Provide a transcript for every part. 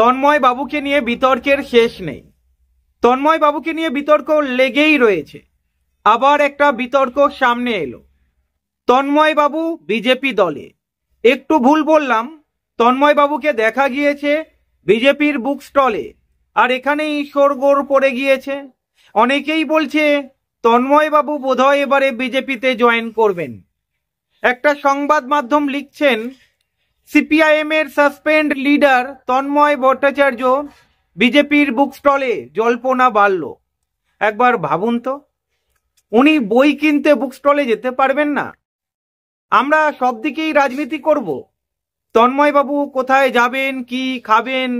তন্ময় বাবুকে নিয়ে বিতর্কের শেষ নেই। তন্ময় বাবুকে নিয়ে বিতর্ক লেগেই রয়েছে। আবার একটা বিতর্ক সামনে এলো। তন্ময় বাবু বিজেপি দলে। একটু ভুল বললাম, তন্ময় বাবুকে দেখা গিয়েছে বিজেপির বুক স্টলে, আর এখানেই শোরগোল পড়ে গিয়েছে। অনেকেই বলছে তন্ময় বাবু বোধহয় এবারে বিজেপিতে জয়েন করবেন। একটা সংবাদ মাধ্যম লিখছেন, সিপিআইএম এর সাসপেন্ড লিডার তন্ময় ভট্টাচার্য বিজেপির বুক স্টলে, জল্পনা বাড়ল। একবার ভাবুন তো, উনি বই কিনতে বুক স্টলে যেতে পারবেন না? আমরা সব দিকেই রাজনীতি করব। তন্ময় বাবু কোথায় যাবেন, কি খাবেন,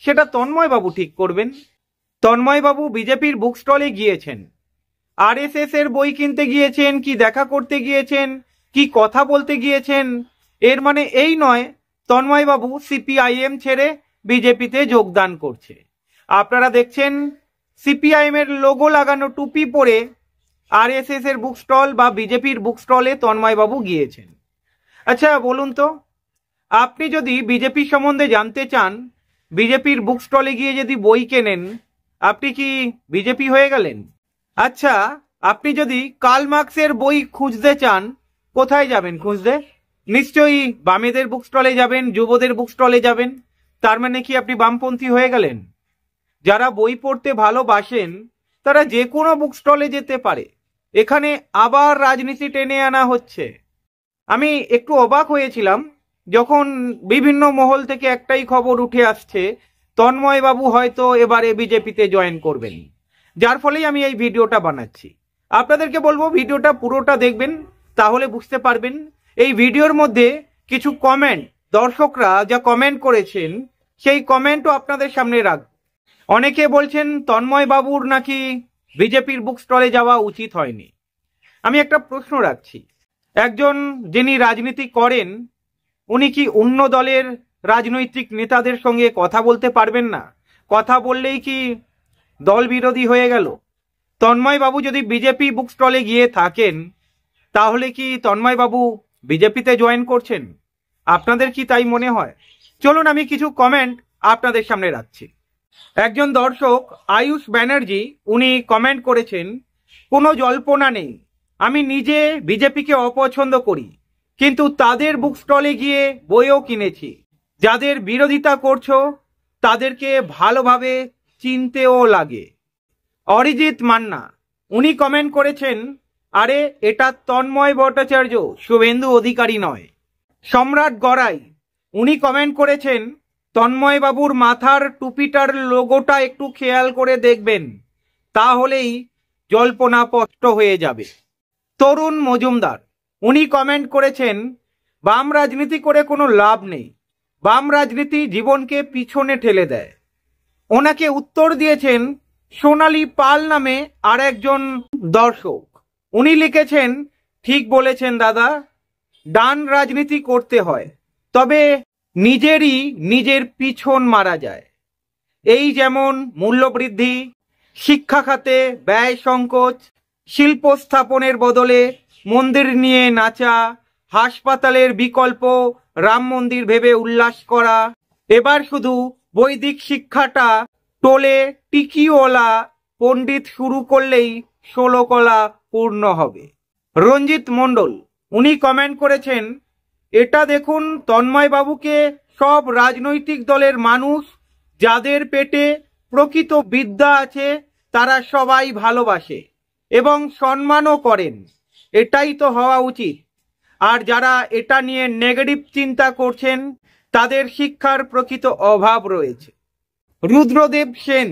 সেটা তন্ময় বাবু ঠিক করবেন। তন্ময় বাবু বিজেপির বুক স্টলে গিয়েছেন, আরএসএস এর বই কিনতে গিয়েছেন, কি দেখা করতে গিয়েছেন, কি কথা বলতে গিয়েছেন, এর মানে এই নয় তন্ময় বাবু সিপিআইএম ছেড়ে বিজেপিতে যোগদান করছে। আপনারা দেখছেন সিপিআইএম এর লোগো লাগানো টুপি পরে আরএসএস এর বুক স্টল বা বিজেপির বুক স্টলে তন্ময় বাবু গিয়েছেন। আচ্ছা বলুন তো, আপনি যদি বিজেপি সম্বন্ধে জানতে চান, বিজেপির বুক স্টলে গিয়ে যদি বই কেনেন, আপনি কি বিজেপি হয়ে গেলেন? আচ্ছা, আপনি যদি কার্ল মার্কসের বই খুঁজতে চান, কোথায় যাবেন খুঁজতে? নিশ্চয়ই বামেদের বুক স্টলে যাবেন, যুবদের বুক স্টলে যাবেন। তার মানে কি আপনি বামপন্থী হয়ে গেলেন? যারা বই পড়তে ভালোবাসেন তারা যে কোনো বুক স্টলে যেতে পারে। এখানে আবার রাজনীতি টেনে আনা হচ্ছে। আমি একটু অবাক হয়েছিলাম যখন বিভিন্ন মহল থেকে একটাই খবর উঠে আসছে, তন্ময় বাবু হয়তো এবারে বিজেপিতে জয়েন করবেন। যার ফলেই আমি এই ভিডিওটা বানাচ্ছি। আপনাদেরকে বলবো ভিডিওটা পুরোটা দেখবেন, তাহলে বুঝতে পারবেন। এই ভিডিওর মধ্যে কিছু কমেন্ট, দর্শকরা যা কমেন্ট করেছেন সেই কমেন্টও আপনাদের সামনে রাখব। অনেকে বলছেন তন্ময় বাবুর নাকি বিজেপির বুক স্টলে যাওয়া উচিত হয়নি। আমি একটা প্রশ্ন রাখছি, একজন যিনি রাজনীতি করেন, উনি কি অন্য দলের রাজনৈতিক নেতাদের সঙ্গে কথা বলতে পারবেন না? কথা বললেই কি দল বিরোধী হয়ে গেল? তন্ময় বাবু যদি বিজেপি বুক স্টলে গিয়ে থাকেন, তাহলে কি তন্ময় বাবু বিজেপিতে জয়েন করছেন? আপনাদের কি তাই মনে হয়? চলুন আমি কিছু কমেন্ট আপনাদের সামনে রাখছি। একজন দর্শক আয়ুষ ব্যানার্জি, উনি কমেন্ট করেছেন, কোনো জল্পনা নেই, আমি নিজে বিজেপিকে অপছন্দ করি, কিন্তু তাদের বুক স্টলে গিয়ে বইও কিনেছি। যাদের বিরোধিতা করছো তাদেরকে ভালোভাবে চিনতেও লাগে। অরিজিৎ মান্না, উনি কমেন্ট করেছেন, আরে এটা তন্ময় ভট্টাচার্য, শুভেন্দু অধিকারী নয়। সম্রাট গড়াই, উনি কমেন্ট করেছেন, তন্ময় বাবুর মাথার টুপিটার লোগোটা একটু খেয়াল করে দেখবেন, তাহলেই জল্পনা স্পষ্ট হয়ে যাবে। তরুণ মজুমদার, উনি কমেন্ট করেছেন, বাম রাজনীতি করে কোনো লাভ নেই, বাম রাজনীতি জীবনকে পিছনে ঠেলে দেয়। ওনাকে উত্তর দিয়েছেন সোনালী পাল নামে আর একজন দর্শক। উনি লিখেছেন, ঠিক বলেছেন দাদা, ডান রাজনীতি করতে হয়, তবে নিজের পিছন মারা যায়। এই যেমন মূল্যবৃদ্ধি, শিক্ষা খাতে ব্যয় সংকোচ, শিল্প স্থাপনের বদলে মন্দির নিয়ে নাচা, হাসপাতালের বিকল্প রাম মন্দির ভেবে উল্লাস করা। এবার শুধু বৈদিক শিক্ষাটা টোলে টিকিওয়ালা পণ্ডিত শুরু করলেই 16 কলা পূর্ণ হবে। রঞ্জিত মণ্ডল, উনি কমেন্ট করেছেন, এটা দেখুন তন্ময় বাবুকে সব রাজনৈতিক দলের মানুষ, যাদের পেটে প্রকৃত বিদ্যা আছে, তারা সবাই ভালোবাসে এবং সম্মানও করেন। এটাই তো হওয়া উচিত। আর যারা এটা নিয়ে নেগেটিভ চিন্তা করছেন, তাদের শিক্ষার প্রকৃত অভাব রয়েছে। রুদ্রদেব সেন,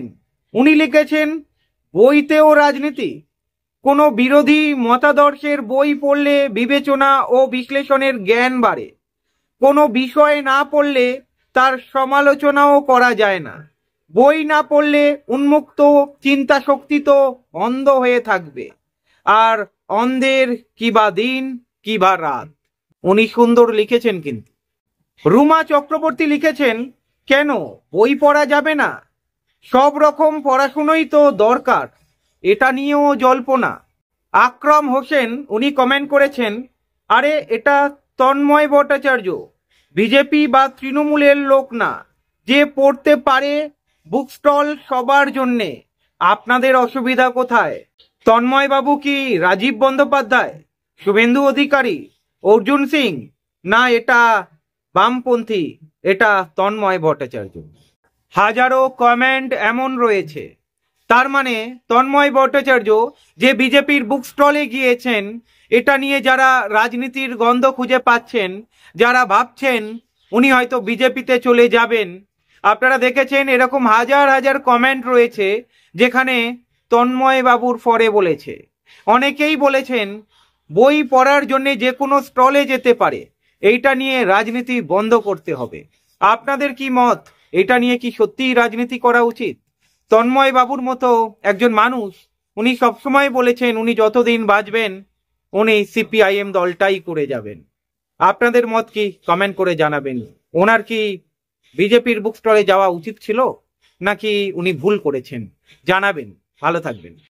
উনি লিখেছেন, বইতেও রাজনীতি। কোনো বিরোধী মতাদর্শের বই পড়লে বিবেচনা ও বিশ্লেষণের জ্ঞান বাড়ে। কোনো বিষয় না পড়লে তার সমালোচনাও করা যায় না। বই না পড়লে উন্মুক্ত চিন্তা শক্তি তো অন্ধ হয়ে থাকবে, আর অন্ধের কিবা দিন কিবা রাত। উনি সুন্দর লিখেছেন। কিন্তু রুমা চক্রবর্তী লিখেছেন, কেন বই পড়া যাবে না? সব রকম পড়াশুনোই তো দরকার, এটা নিয়েও জল্পনা। আকরম হোসেন, উনি কমেন্ট করেছেন, আরে এটা তন্ময় ভট্টাচার্য, বিজেপি বা তৃণমূলের লোক না, যে পড়তে পারে বুক স্টল সবার জন্যে, আপনাদের অসুবিধা কোথায়? তন্ময় বাবু কি রাজীব বন্দ্যোপাধ্যায়, শুভেন্দু অধিকারী, অর্জুন সিং? না, এটা বামপন্থী, এটা তন্ময় ভট্টাচার্য। হাজারো কমেন্ট এমন রয়েছে, তার মানে তন্ময় ভট্টাচার্য যে বিজেপির বুক স্টলে গিয়েছেন, এটা নিয়ে যারা রাজনীতির গন্ধ খুঁজে পাচ্ছেন, যারা ভাবছেন উনি হয়তো বিজেপিতে চলে যাবেন, আপনারা দেখেছেন এরকম হাজার হাজার কমেন্ট রয়েছে যেখানে তন্ময় বাবুর ফরে বলেছে। অনেকেই বলেছেন বই পড়ার জন্য যে কোনো স্টলে যেতে পারে, এইটা নিয়ে রাজনীতি বন্ধ করতে হবে। আপনাদের কি মত? এটা নিয়ে কি সত্যিই রাজনীতি করা উচিত? তন্ময় বাবুর মতো একজন মানুষ, উনি সবসময় বলেছেন উনি যতদিন বাঁচবেন উনি সিপিআইএম দলটাই করে যাবেন। আপনাদের মত কি কমেন্ট করে জানাবেন। ওনার কি বিজেপির বুক স্টলে যাওয়া উচিত ছিল, নাকি উনি ভুল করেছেন? জানাবেন। ভালো থাকবেন।